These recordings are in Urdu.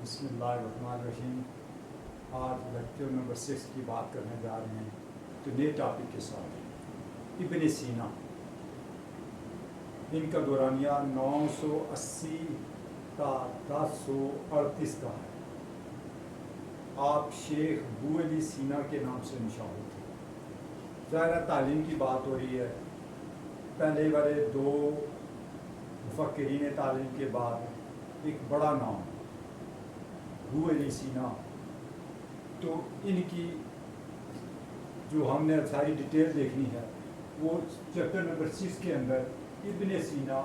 بسم اللہ الرحمن الرحیم۔ آج لیکچر نمبر 6 کی بات کرنے جا رہے ہیں تو نئے ٹاپک کے ساتھ ابن سینا، ان کا دورانیہ 980 تا 1038 کا ہے۔ آپ شیخ ابو علی سینا کے نام سے مشہور تھے۔ ظاہر تعلیم کی بات ہو رہی ہے، پہلے والے دو مفکرین تعلیم کے بعد ایک بڑا نام ابو علی سینا، تو ان کی جو ہم نے ساری ڈیٹیل دیکھنی ہے وہ چیپٹر نمبر 6 کے اندر ابن سینا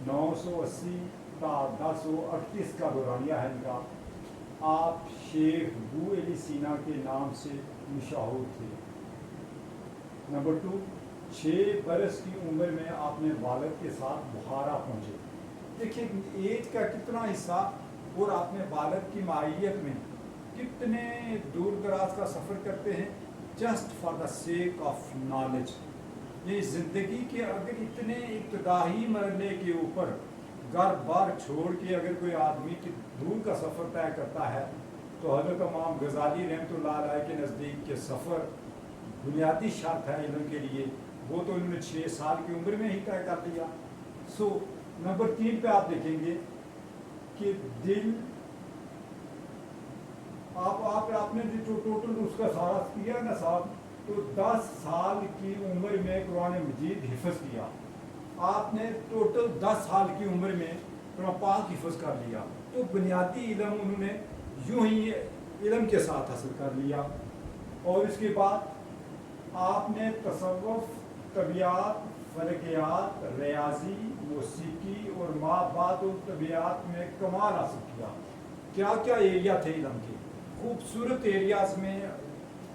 980 تا 1038 کا دورانیہ ہے ان کا۔ آپ شیخ ابو علی سینا کے نام سے مشہور تھے۔ نمبر 2، 6 برس کی عمر میں آپ نے والد کے ساتھ بخارا پہنچے۔ دیکھیں ایج کا کتنا حصہ، اور آپ نے والد کی معیت میں کتنے دور دراز کا سفر کرتے ہیں، just for the sake of knowledge. یہ زندگی کے اگر اتنے ابتدائی مرحلے کے اوپر گھر بار چھوڑ کے اگر کوئی آدمی دور کا سفر طے کرتا ہے تو حضرت امام غزالی رحمۃ اللہ علیہ کے نزدیک کے سفر بنیادی شرط ہے علم کے لیے، وہ تو انہوں نے 6 سال کی عمر میں ہی طے کر لیا۔ نمبر 3 پہ آپ دیکھیں گے کہ دل آپ نے جو ٹوٹل اس کا سارا کیا نا صاحب، تو 10 سال کی عمر میں قرآن مجید حفظ کیا۔ آپ نے ٹوٹل 10 سال کی عمر میں قرآن پاک حفظ کر لیا، تو بنیادی علم انہوں نے یوں ہی علم کے ساتھ حاصل کر لیا۔ اور اس کے بعد آپ نے تصوف، طبیعت، فلکیات، ریاضی، موسیقی اور ما بعد الطبیعت میں کمال حاصل کیا۔ کیا کیا ایریا تھے علم کے، خوبصورت ایریاز میں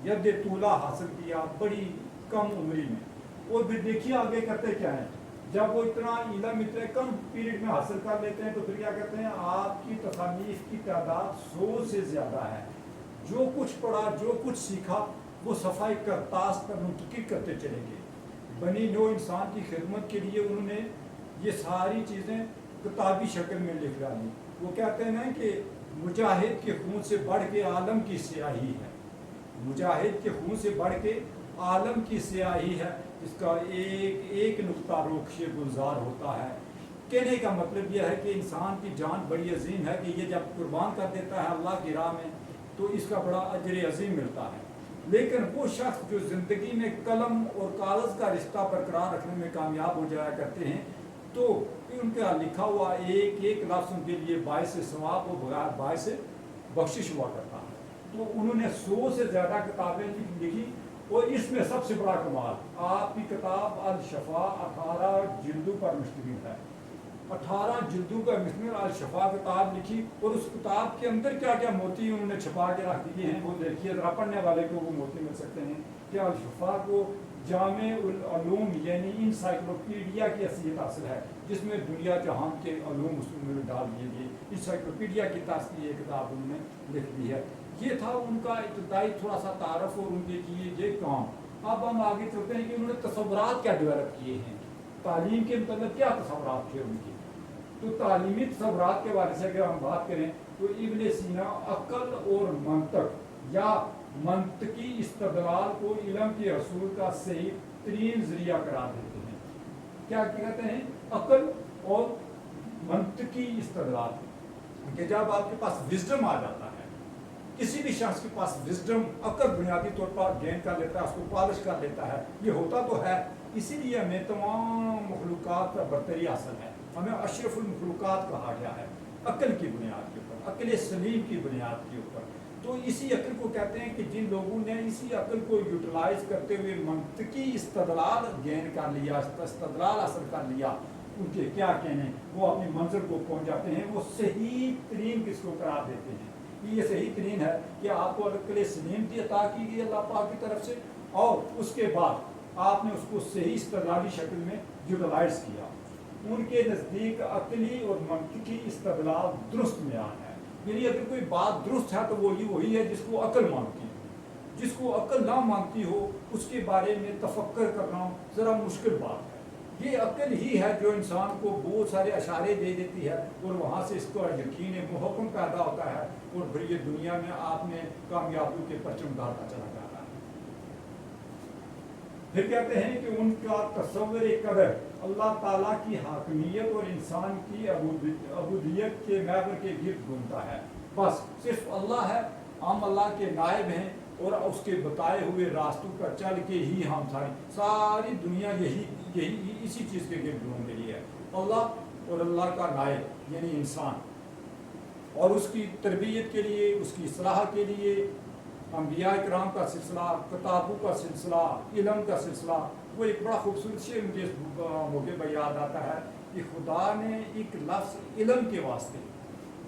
ید طولہ حاصل کیا بڑی کم عمری میں۔ اور پھر دیکھیے آگے کرتے کیا ہیں، جب وہ اتنا علم اتنے کم پیریڈ میں حاصل کر لیتے ہیں تو پھر کیا کہتے ہیں، آپ کی تصانیف کی تعداد 100 سے زیادہ ہے۔ جو کچھ پڑھا، جو کچھ سیکھا، وہ صفحہ کرتاس پر منتقل کرتے چلیں گے۔ بنی نوع انسان کی خدمت کے لیے انہوں نے یہ ساری چیزیں کتابی شکل میں لکھ ڈالی۔ وہ کہتے ہیں نا کہ مجاہد کے خون سے بڑھ کے عالم کی سیاہی ہے، مجاہد کے خون سے بڑھ کے عالم کی سیاہی ہے، اس کا ایک ایک نقطہ روکش گلزار ہوتا ہے۔ کہنے کا مطلب یہ ہے کہ انسان کی جان بڑی عظیم ہے کہ یہ جب قربان کر دیتا ہے اللہ کی راہ میں تو اس کا بڑا اجر عظیم ملتا ہے۔ لیکن وہ شخص جو زندگی میں قلم اور کاغذ کا رشتہ برقرار رکھنے میں کامیاب ہو جایا کرتے ہیں، تو ان کا لکھا ہوا ایک ایک لفظ ان کے لیے باعث ثواب و باعث بخشش ہوا کرتا ہے۔ تو انہوں نے 100 سے زیادہ کتابیں لکھی، اور اس میں سب سے بڑا کمال آپ کی کتاب الشفا 18 جلدوں پر مشتمل ہے۔ 18 جلدوں کا مشتمل الشفا کتاب لکھی، اور اس کتاب کے اندر کیا کیا موتی انہوں نے چھپا کے رکھ دیے ہیں وہ دیکھیے ذرا، پڑھنے والے کو وہ موتی مل سکتے ہیں کہ الشفا کو جامع العلوم یعنی انسائکلوپیڈیا کی حیثیت حاصل ہے، جس میں دنیا جہان کے علوم اس میں ڈال دیے گئے۔ انسائکلوپیڈیا کی طرح یہ کتاب انہوں نے لکھ دی ہے۔ یہ تھا ان کا ابتدائی تھوڑا سا تعارف اور ان کے کیے یہ کام۔ اب ہم آگے چلتے ہیں کہ انہوں نے تصورات کیا ڈیولپ کیے ہیں، تعلیم کے متعلق کیا تصورات تھے ان کے۔ تو تعلیمی تصورات کے بارے سے اگر ہم بات کریں تو ابن سینا عقل اور منطق یا منطقی استدلال کو علم کے حصول کا صحیح ترین ذریعہ قرار دیتے ہیں۔ کیا کہتے ہیں، عقل اور منطقی استدلال، کہ جب آپ کے پاس وزڈم آ جاتا ہے، کسی بھی شخص کے پاس وزڈم عقل بنیادی طور پر گین کر لیتا ہے، اس کو پالش کر لیتا ہے، یہ ہوتا تو ہے، اسی لیے ہمیں تمام مخلوقات پر برتری حاصل ہے، ہمیں اشرف المخلوقات کہا گیا ہے عقل کی بنیاد کے اوپر، عقل سلیم کی بنیاد کے اوپر۔ تو اسی عقل کو کہتے ہیں کہ جن لوگوں نے اسی عقل کو یوٹیلائز کرتے ہوئے منطقی استدلال گین کر لیا، استدلال حاصل کر لیا، ان کے کیا کہنے، وہ اپنی منزل کو پہنچ جاتے ہیں، وہ صحیح ترین کس کو قرار دیتے ہیں۔ یہ صحیح ترین ہے کہ آپ کو عقل سلیم کی عطا کی گئی اللہ پاک کی طرف سے، اور اس کے بعد آپ نے اس کو صحیح استدلالی شکل میں یوٹیلائز کیا۔ ان کے نزدیک عقلی اور منطقی استدلال درست معیار ہے، یعنی اگر کوئی بات درست ہے تو وہی ہے جس کو عقل مانتی ہو، جس کو عقل نہ مانتی ہو اس کے بارے میں تفکر کرنا ذرا مشکل بات ہے۔ یہ عقل ہی ہے جو انسان کو بہت سارے اشارے دے دیتی ہے اور وہاں سے اس کو یقین محکم پیدا ہوتا ہے اور پھر یہ دنیا میں آپ نے کامیابی کے پرچم ڈالتا چلا جاتا ہے۔ پھر کہتے ہیں کہ ان کا تصور قدر اللہ تعالیٰ کی حاکمیت اور انسان کی عبودیت کے محور کے گرد گھومتا ہے۔ بس صرف اللہ ہے، ہم اللہ کے نائب ہیں اور اس کے بتائے ہوئے راستوں پر چل کے ہی ہم ساری دنیا یہی اسی چیز کے گرد گھوم رہی ہے، اللہ اور اللہ کا نائب یعنی انسان، اور اس کی تربیت کے لیے، اس کی اصلاح کے لیے انبیاء کرام کا سلسلہ، کتابوں کا سلسلہ، علم کا سلسلہ۔ وہ ایک بڑا خوبصورت شعر مجھے اس موقع پر یاد آتا ہے کہ خدا نے ایک لفظ علم کے واسطے،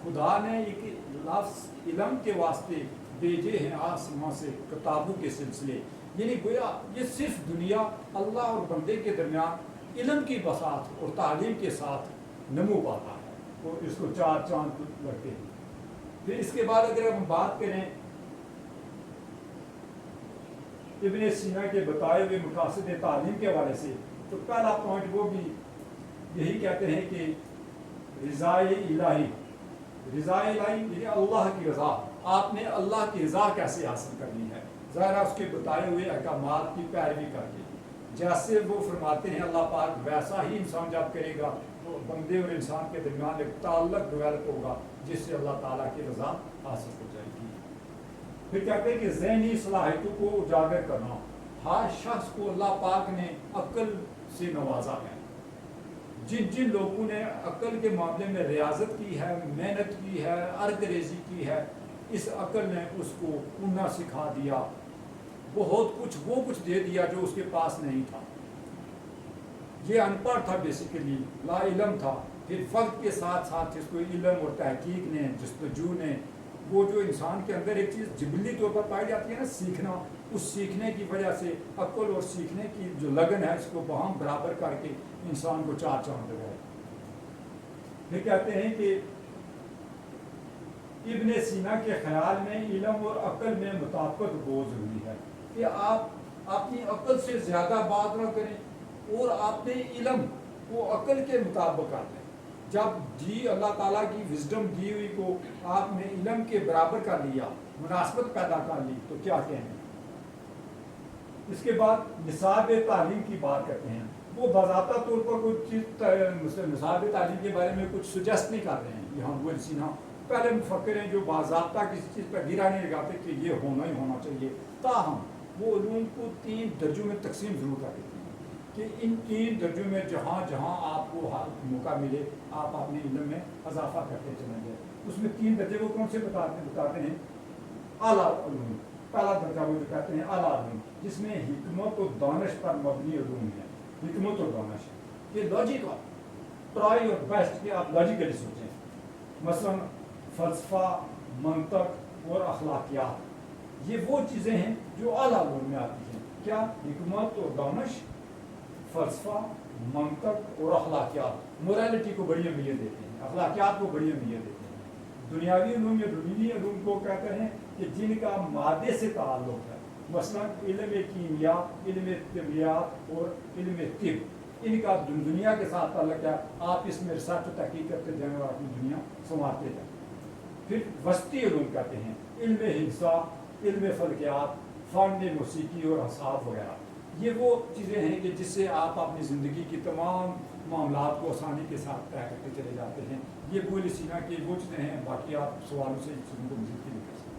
خدا نے ایک لفظ علم کے واسطے بھیجے ہیں آسمان سے کتابوں کے سلسلے، یعنی گویا یہ صرف دنیا اللہ اور بندے کے درمیان علم کی بساط اور تعلیم کے ساتھ نمو پاتا ہے، اور اس کو چار چاند لگتے ہیں۔ پھر اس کے بعد اگر ہم بات کریں ابن سینا کے بتائے ہوئے مقاصد تعلیم کے حوالے سے، تو پہلا پوائنٹ وہ بھی یہی کہتے ہیں کہ رضا الہی، رضا الہی یعنی اللہ کی رضا، آپ نے اللہ کی رضا کیسے حاصل کرنی ہے، ظاہر اس کے بتائے ہوئے احکامات کی پیروی کر کے، جیسے وہ فرماتے ہیں اللہ پاک ویسا ہی انسان جب کرے گا تو بندے اور انسان کے درمیان ایک تعلق ڈیولپ ہوگا جس سے اللہ تعالیٰ کی رضا حاصل ہو جائے گی۔ پھر کہتے ہیں کہ ذہنی صلاحیتوں کو اجاگر کرنا، ہر شخص کو اللہ پاک نے عقل سے نوازا ہے، جن لوگوں نے عقل کے معاملے میں ریاضت کی ہے، محنت کی ہے، عرق ریزی کی ہے، اس عقل نے اس کو اڑنا سکھا دیا، بہت کچھ وہ کچھ دے دیا جو اس کے پاس نہیں تھا۔ یہ ان پڑھ تھا، بیسیکلی لا علم تھا، پھر وقت کے ساتھ ساتھ اس کو علم اور تحقیق نے، جستجو نے، وہ جو انسان کے اندر ایک چیز جبلی طور پر پائی جاتی ہے نا، سیکھنا، اس سیکھنے کی وجہ سے عقل اور سیکھنے کی جو لگن ہے اس کو باہم برابر کر کے انسان کو چار چاند لگائے۔ پھر کہتے ہیں کہ ابن سینا کے خیال میں علم اور عقل میں مطابقت بہت ضروری ہے، کہ آپ اپنی عقل سے زیادہ بات نہ کریں اور اپنے علم کو عقل کے مطابق کر لیں۔ جب اللہ تعالیٰ کی وزڈم دی ہوئی کو آپ نے علم کے برابر کر لیا، مناسبت پیدا کر لی، تو کیا کہیں۔ اس کے بعد نصاب تعلیم کی بات کرتے ہیں، وہ باضابطہ طور پر کوئی چیز نصاب تعلیم کے بارے میں کچھ سجیسٹ نہیں کر رہے ہیں، یہاں وہ سینا پہلے مفکر ہیں جو باضابطہ کسی چیز پر گرا نہیں لگاتے کہ یہ ہونا ہی ہونا چاہیے، تاہم وہ علوم کو 3 درجوں میں تقسیم ضرور کر دیتے ہیں کہ ان 3 درجوں میں جہاں جہاں آپ کو موقع ملے آپ اپنے علم میں اضافہ کرتے چلیں گے۔ اس میں 3 درجے وہ کون سے بتاتے ہیں؟ اعلیٰ علوم، پہلا درجہ وہ جو کہتے ہیں اعلیٰ علوم، جس میں حکمت و دانش پر مبنی علوم ہے، حکمت و دانش، یہ لاجک ٹرائی اور بیسٹ کہ آپ لاجیکلی سوچیں، مثلا فلسفہ، منطق اور اخلاقیات، یہ وہ چیزیں ہیں جو اعلیٰ علوم میں آتی ہیں۔ کیا؟ حکمت اور دانش، فلسفہ، منطق اور اخلاقیات، موریلٹی کو بڑی اہمیت دیتے ہیں، اخلاقیات کو بڑی اہمیت دیتے ہیں۔ دنیاوی علوم یا دنیوی علوم کو کہتے ہیں کہ جن کا مادے سے تعلق ہے، مثلا علم کیمیا، علم طبیعیات اور علم طب، ان کا دنیا کے ساتھ تعلق ہے، آپ اس میں ریسرچ و تحقیق کرتے جائیں اور اپنی دنیا سنوارتے جائیں۔ پھر وسطی علوم کہتے ہیں علم ہندسہ، علم فلکیات، فن موسیقی اور حساب وغیرہ، یہ وہ چیزیں ہیں کہ جس سے آپ اپنی زندگی کی تمام معاملات کو آسانی کے ساتھ طے کرتے چلے جاتے ہیں۔ یہ ابن سینا کی وہ چیزیں ہیں، باقی آپ سوالوں سے اس چیزوں کو مزید نہیں کر سکتے۔